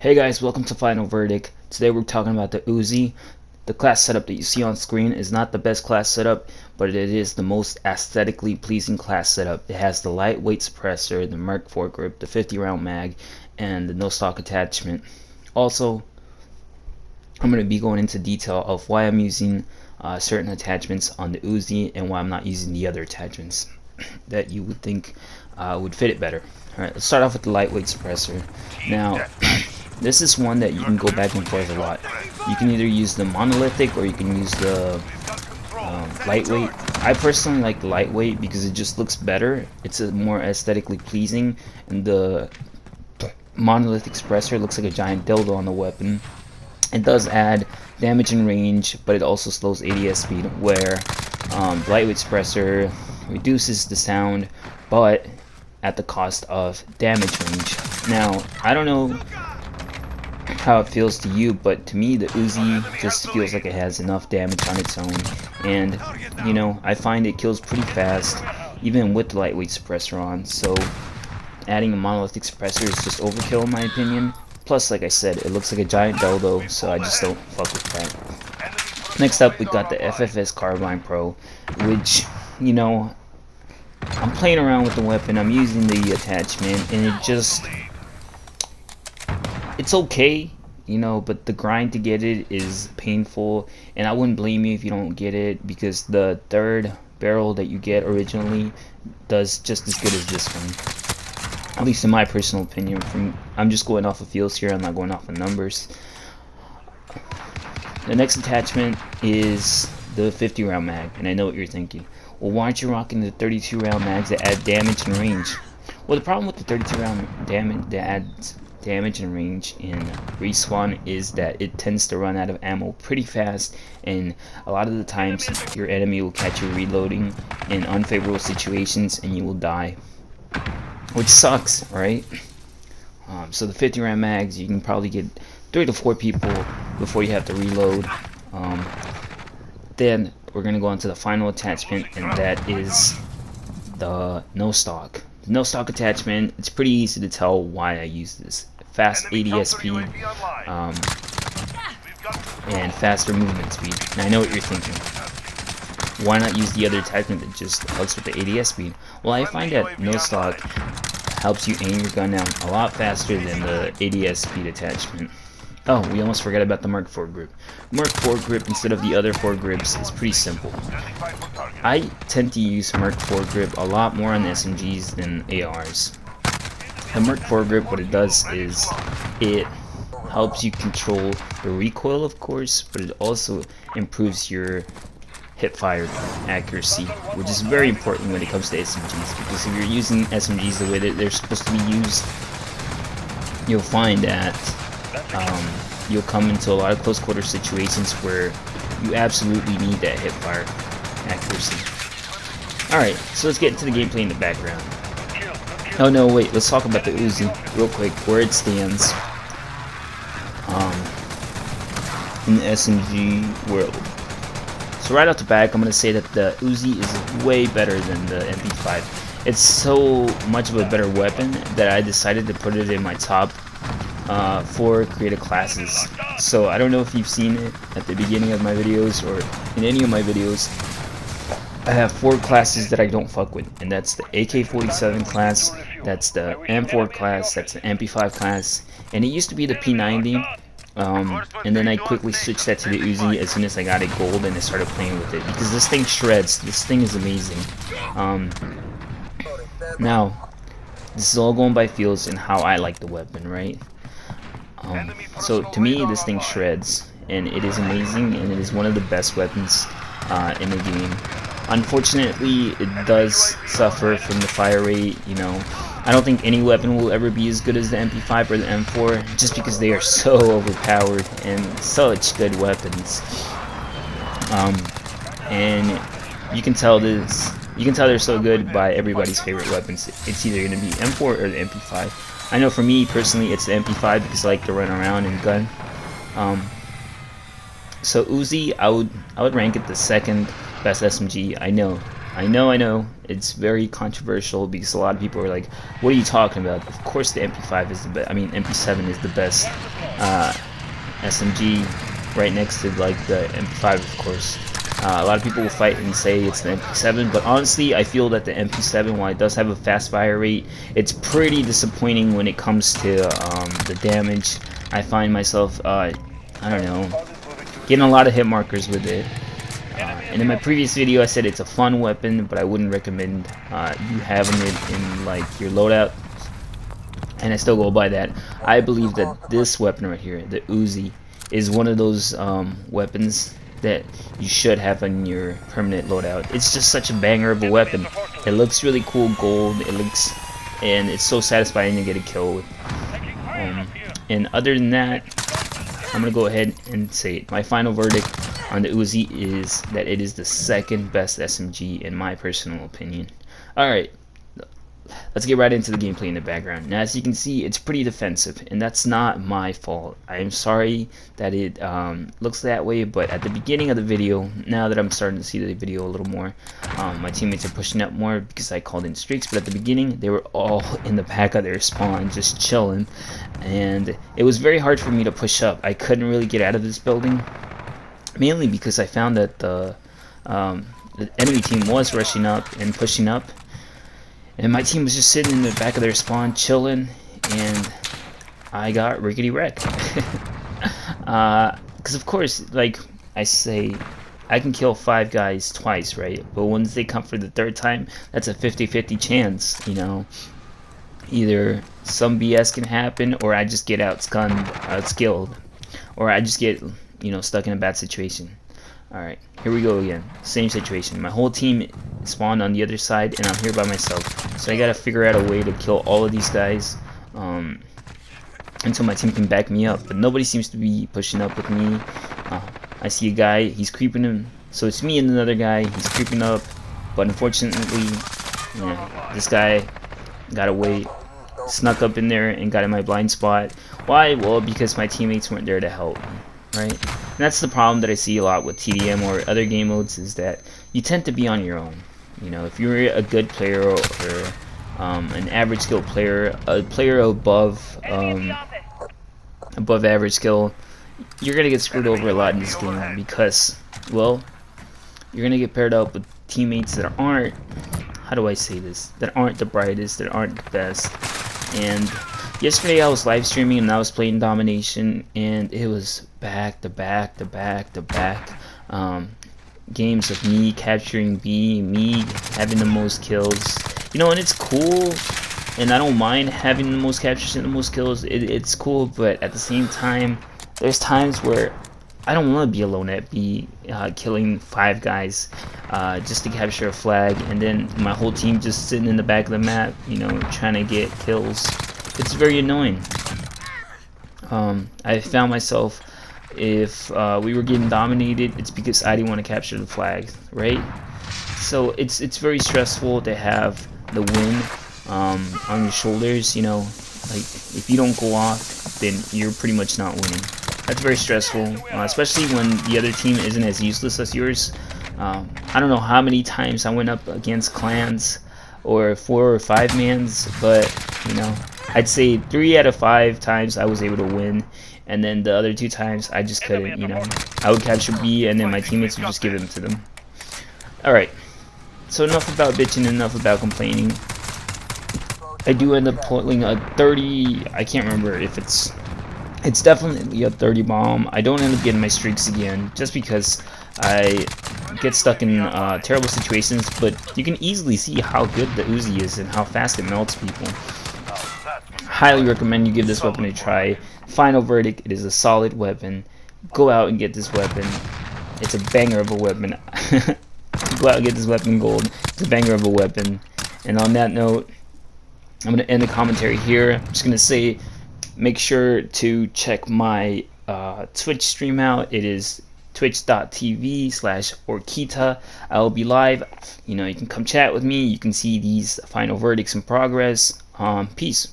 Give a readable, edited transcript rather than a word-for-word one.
Hey guys, welcome to Final Verdict. Today we're talking about the Uzi. The class setup that you see on screen is not the best class setup, but it is the most aesthetically pleasing class setup. It has the lightweight suppressor, the Merc foregrip, the 50 round mag, and the no stock attachment. Also, I'm going to be going into detail of why I'm using certain attachments on the Uzi and why I'm not using the other attachments that you would think would fit it better. Alright, let's start off with the lightweight suppressor. Now, this is one that you can go back and forth a lot. You can either use the monolithic or you can use the lightweight. I personally like the lightweight because it just looks better. It's more aesthetically pleasing, and the monolithic suppressor looks like a giant dildo on the weapon. It does add damage and range, but it also slows ADS speed, where the lightweight suppressor reduces the sound, but at the cost of damage range. Now, I don't know how it feels to you, but to me the Uzi just feels like it has enough damage on its own, and you know, I find it kills pretty fast even with the lightweight suppressor on. So adding a monolithic suppressor is just overkill in my opinion. Plus, like I said, it looks like a giant dildo, so I just don't fuck with that. Next up, we got the FFS Carbine Pro, which, you know, I'm playing around with the weapon, I'm using the attachment, and it's okay, you know, but the grind to get it is painful, and I wouldn't blame you if you don't get it, because the third barrel that you get originally does just as good as this one, at least in my personal opinion. I'm just going off of feels here, I'm not going off of numbers. The next attachment is the 50 round mag, and I know what you're thinking. Well, why aren't you rocking the 32 round mags that add damage and range? Well, the problem with the 32 round damage that adds damage and range in respawn is that it tends to run out of ammo pretty fast, and a lot of the times your enemy will catch you reloading in unfavorable situations and you will die, which sucks, right? So the 50 round mags, you can probably get 3 to 4 people before you have to reload. Then we're going to go on to the final attachment, and that is the no stock. The no stock attachment, it's pretty easy to tell why I use this. Fast ADS speed, and faster movement speed. And I know what you're thinking. Why not use the other attachment that just helps with the ADS speed? Well, I find that no stock helps you aim your gun down a lot faster than the ADS speed attachment. Oh, we almost forgot about the Merc foregrip. Merc foregrip instead of the other foregrips is pretty simple. I tend to use Merc foregrip a lot more on SMGs than ARs. The Merc foregrip, what it does is it helps you control the recoil, of course, but it also improves your hip-fire accuracy, which is very important when it comes to SMGs, because if you're using SMGs the way that they're supposed to be used, you'll find that you'll come into a lot of close quarter situations where you absolutely need that hip-fire accuracy. Alright, so let's get into the gameplay in the background. Oh no, wait, let's talk about the Uzi real quick, where it stands in the SMG world. So right off the bat, I'm going to say that the Uzi is way better than the MP5. It's so much of a better weapon that I decided to put it in my top 4 creative classes. So I don't know if you've seen it at the beginning of my videos or in any of my videos. I have 4 classes that I don't fuck with, and that's the AK-47 class, that's the M4 class, that's the MP5 class, and it used to be the P90. And then I quickly switched that to the Uzi as soon as I got it gold, and I started playing with it because this thing shreds. This thing is amazing. Now, this is all going by feels and how I like the weapon, right? So to me, this thing shreds, and it is amazing, and it is one of the best weapons in the game. Unfortunately, it does suffer from the fire rate. You know, I don't think any weapon will ever be as good as the MP5 or the M4, just because they are so overpowered and such good weapons. And you can tell they're so good by everybody's favorite weapons. It's either going to be M4 or the MP5. I know for me personally, it's the MP5 because I like to run around and gun. So Uzi, I would rank it the second best SMG. I I know, it's very controversial because a lot of people are like, "What are you talking about?" Of course, the MP5 is the best. I mean, MP7 is the best SMG, right next to like the MP5, of course. A lot of people will fight and say it's the MP7, but honestly, I feel that the MP7, while it does have a fast fire rate, it's pretty disappointing when it comes to the damage. I find myself, I don't know, getting a lot of hit markers with it. And in my previous video, I said it's a fun weapon, but I wouldn't recommend you having it in like your loadout. And I still go by that. I believe that this weapon right here, the Uzi, is one of those weapons that you should have in your permanent loadout. It's just such a banger of a weapon. It looks really cool, gold. It looks, and it's so satisfying to get a kill with. And other than that, I'm gonna go ahead and say it. My final verdict on the Uzi is that it is the second best SMG in my personal opinion. Alright, let's get right into the gameplay in the background. Now, as you can see, it's pretty defensive, and that's not my fault. I am sorry that it looks that way, but at the beginning of the video, now that I'm starting to see the video a little more, my teammates are pushing up more because I called in streaks, but at the beginning, they were all in the back of their spawn, just chilling, and it was very hard for me to push up. I couldn't really get out of this building, mainly because I found that the enemy team was rushing up and pushing up, and my team was just sitting in the back of their spawn chilling, and I got rickety wrecked. Because of course, like I say, I can kill 5 guys twice, right? But once they come for the 3rd time, that's a 50-50 chance, you know. Either some BS can happen, or I just get outskilled, or I just get, you know, stuck in a bad situation. Alright, here we go again. Same situation. My whole team spawned on the other side, and I'm here by myself. So I gotta figure out a way to kill all of these guys until my team can back me up. But nobody seems to be pushing up with me. I see a guy, he's creeping him. So it's me and another guy, he's creeping up. But unfortunately, you know, this guy got away, snuck up in there, and got in my blind spot. Why? Well, because my teammates weren't there to help me. Right? And that's the problem that I see a lot with TDM or other game modes, is that you tend to be on your own. You know, if you're a good player or an average skill player, a player above average skill, you're gonna get screwed over a lot in this game because, well, you're gonna get paired up with teammates that aren't, how do I say this, that aren't the brightest, that aren't the best. And yesterday I was live streaming and I was playing Domination, and it was back to back games of me capturing B, me having the most kills. You know, and it's cool, and I don't mind having the most captures and the most kills. It's cool, but at the same time, there's times where I don't want to be alone at B, killing 5 guys just to capture a flag, and then my whole team just sitting in the back of the map, you know, trying to get kills. It's very annoying. I found myself, if we were getting dominated, it's because I didn't want to capture the flag, right? So it's very stressful to have the win on your shoulders, you know. Like, if you don't go off, then you're pretty much not winning. That's very stressful, especially when the other team isn't as useless as yours. I don't know how many times I went up against clans or 4 or 5 mans, but, you know, I'd say 3 out of 5 times I was able to win, and then the other 2 times I just couldn't, you know. I would capture B, and then my teammates would just give them to them. Alright, so enough about bitching, enough about complaining. I do end up pulling a 30, I can't remember if it's definitely a 30 bomb. I don't end up getting my streaks again, just because I get stuck in terrible situations, but you can easily see how good the Uzi is and how fast it melts people. Highly recommend you give this weapon a try. Final verdict, it is a solid weapon. Go out and get this weapon. It's a banger of a weapon. Go out and get this weapon, gold. It's a banger of a weapon. And on that note, I'm going to end the commentary here. I'm just going to say, make sure to check my Twitch stream out. It is twitch.tv/Orkita. I'll be live. You know, you can come chat with me. You can see these final verdicts in progress. Peace.